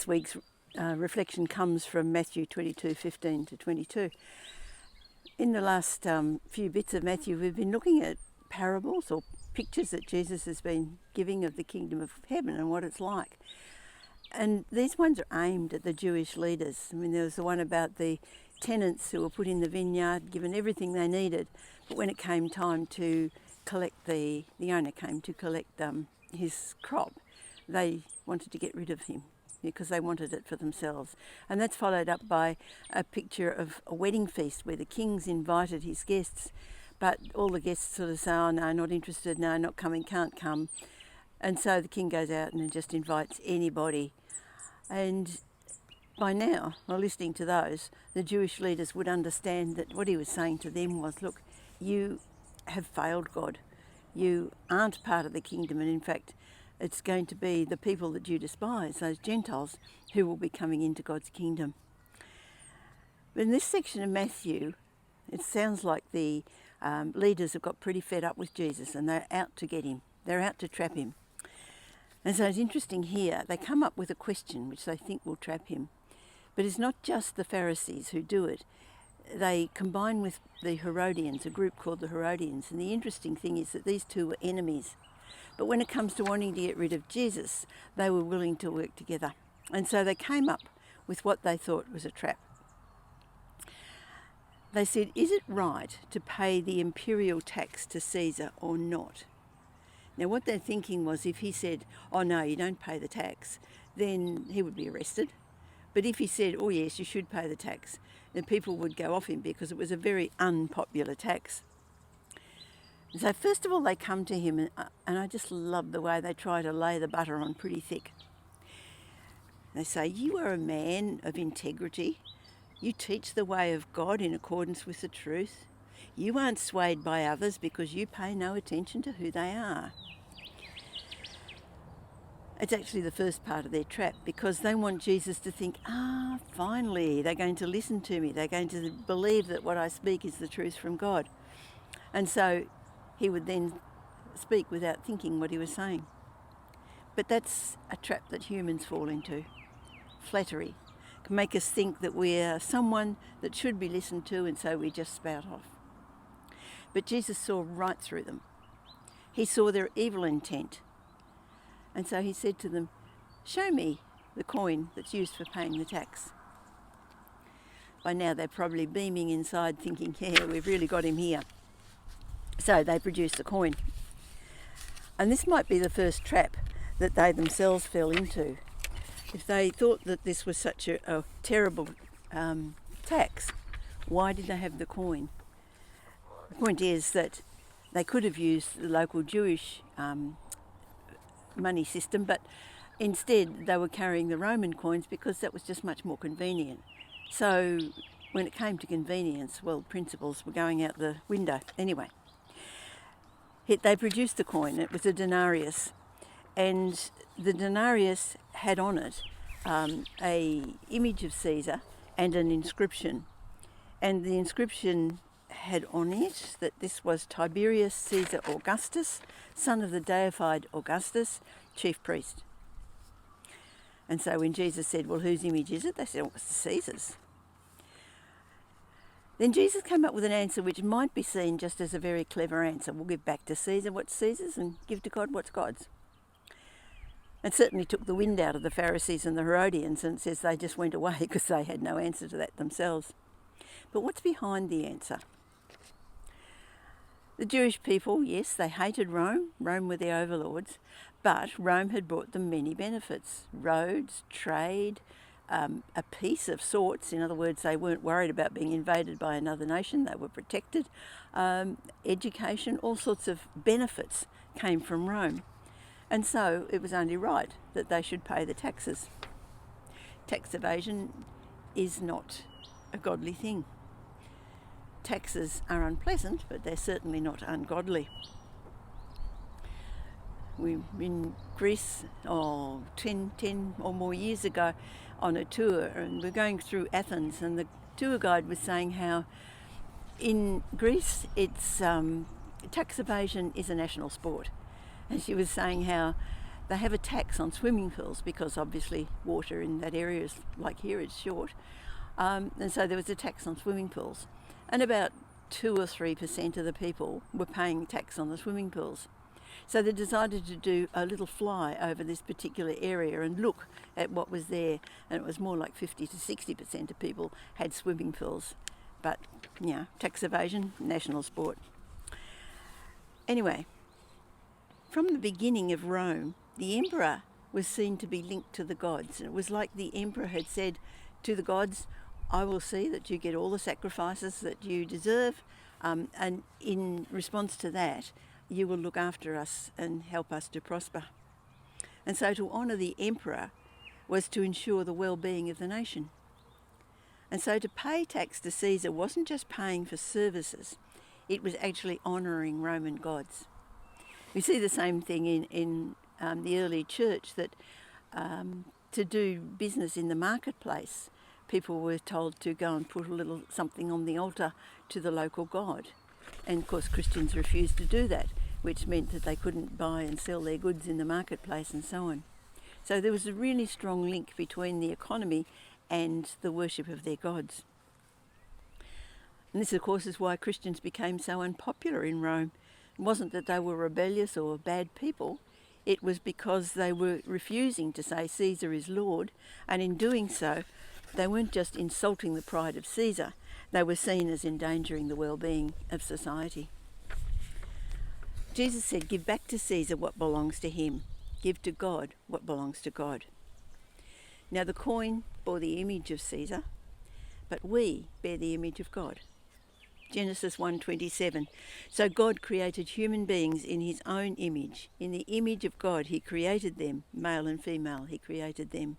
This week's reflection comes from Matthew 22:15 to 22. In the last few bits of Matthew, we've been looking at parables or pictures that Jesus has been giving of the kingdom of heaven and what it's like. And these ones are aimed at the Jewish leaders. I mean, there was the one about the tenants who were put in the vineyard, given everything they needed, but when it came time to collect the owner came to collect his crop, they wanted to get rid of him because they wanted it for themselves. And that's followed up by a picture of a wedding feast where the king's invited his guests, but all the guests sort of say, oh no, not interested, no, not coming, can't come. And so the king goes out and just invites anybody. And by now, while listening to those, the Jewish leaders would understand that what he was saying to them was, look, you have failed God. You aren't part of the kingdom, and in fact, it's going to be the people that you despise, those Gentiles, who will be coming into God's kingdom. But in this section of Matthew, it sounds like the leaders have got pretty fed up with Jesus and they're out to get him. They're out to trap him. And so it's interesting here, they come up with a question which they think will trap him. But it's not just the Pharisees who do it. They combine with the Herodians, a group called the Herodians. And the interesting thing is that these two were enemies. But when it comes to wanting to get rid of Jesus, they were willing to work together. And so they came up with what they thought was a trap. They said, is it right to pay the imperial tax to Caesar or not? Now what they're thinking was if he said, oh no, you don't pay the tax, then he would be arrested. But if he said, oh yes, you should pay the tax, then people would go off him because it was a very unpopular tax. So first of all, they come to him, and I just love the way they try to lay the butter on pretty thick. They say, you are a man of integrity. You teach the way of God in accordance with the truth. You aren't swayed by others because you pay no attention to who they are. It's actually the first part of their trap because they want Jesus to think, finally, they're going to listen to me. They're going to believe that what I speak is the truth from God. And so he would then speak without thinking what he was saying. But that's a trap that humans fall into. Flattery can make us think that we're someone that should be listened to, and so we just spout off. But Jesus saw right through them. He saw their evil intent. And so he said to them, show me the coin that's used for paying the tax. By now they're probably beaming inside thinking, yeah, we've really got him here. So they produced the coin. And this might be the first trap that they themselves fell into. If they thought that this was such a terrible tax, why did they have the coin? The point is that they could have used the local Jewish money system, but instead they were carrying the Roman coins because that was just much more convenient. So when it came to convenience, well, principles were going out the window. Anyway, they produced the coin. It was a denarius, and the denarius had on it a image of Caesar and an inscription, and the inscription had on it that this was Tiberius Caesar Augustus, son of the deified Augustus, chief priest. And so when Jesus said, well, whose image is it? They said, oh, it's Caesar's. Then Jesus came up with an answer which might be seen just as a very clever answer. We'll give back to Caesar what's Caesar's and give to God what's God's. It certainly took the wind out of the Pharisees and the Herodians, and it says they just went away because they had no answer to that themselves. But what's behind the answer? The Jewish people, yes, they hated Rome. Rome were the overlords, but Rome had brought them many benefits. Roads, trade, a peace of sorts. In other words, they weren't worried about being invaded by another nation. They were protected. Education, all sorts of benefits came from Rome. And so it was only right that they should pay the taxes. Tax evasion is not a godly thing. Taxes are unpleasant, but they're certainly not ungodly. We were in Greece 10 or more years ago on a tour, and we're going through Athens, and the tour guide was saying how in Greece it's tax evasion is a national sport. And she was saying how they have a tax on swimming pools because obviously water in that area is, like here, is short. And so there was a tax on swimming pools. And about 2 or 3% of the people were paying tax on the swimming pools. So they decided to do a little fly over this particular area and look at what was there. And it was more like 50 to 60% of people had swimming pools. But, tax evasion, national sport. Anyway, from the beginning of Rome, the emperor was seen to be linked to the gods. And it was like the emperor had said to the gods, I will see that you get all the sacrifices that you deserve, and in response to that, you will look after us and help us to prosper. And so to honour the emperor was to ensure the well-being of the nation. And so to pay tax to Caesar wasn't just paying for services, it was actually honouring Roman gods. We see the same thing in the early church, that to do business in the marketplace, people were told to go and put a little something on the altar to the local god. And of course Christians refused to do that, which meant that they couldn't buy and sell their goods in the marketplace and so on. So there was a really strong link between the economy and the worship of their gods. And this of course is why Christians became so unpopular in Rome. It wasn't that they were rebellious or bad people, it was because they were refusing to say Caesar is Lord, and in doing so they weren't just insulting the pride of Caesar, they were seen as endangering the well-being of society. Jesus said, give back to Caesar what belongs to him. Give to God what belongs to God. Now the coin bore the image of Caesar, but we bear the image of God. Genesis 1:27. So God created human beings in his own image. In the image of God he created them, male and female he created them.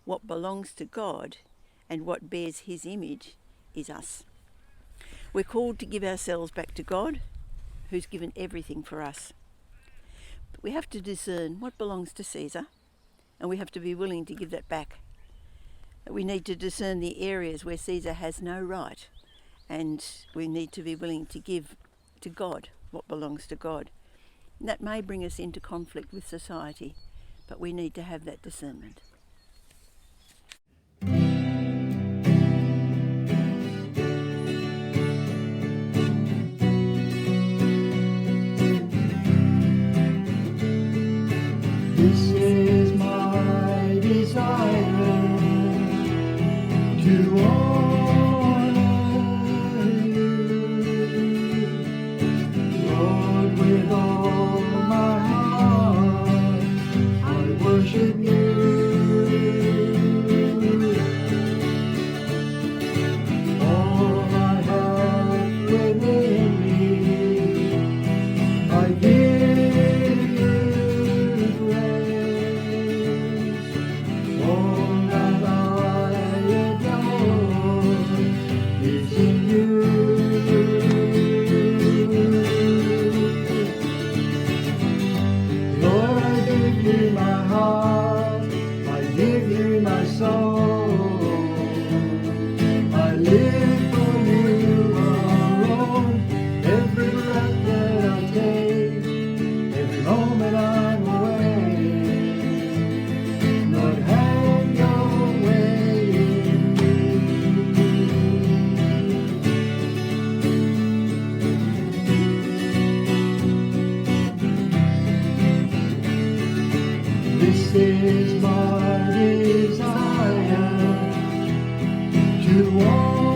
What belongs to God and what bears his image is us. We're called to give ourselves back to God, who's given everything for us. But we have to discern what belongs to Caesar, and we have to be willing to give that back. We need to discern the areas where Caesar has no right, and we need to be willing to give to God what belongs to God. And that may bring us into conflict with society, but we need to have that discernment. This is my desire to honor you, Lord, with all my heart I worship you. All I have within me, I give you praise. All that I adore is in you. Lord, I give you my heart, I give you my soul. I live for you alone. Every breath that I take, every moment I'm away. Lord, have your way in me. This is my desire to walk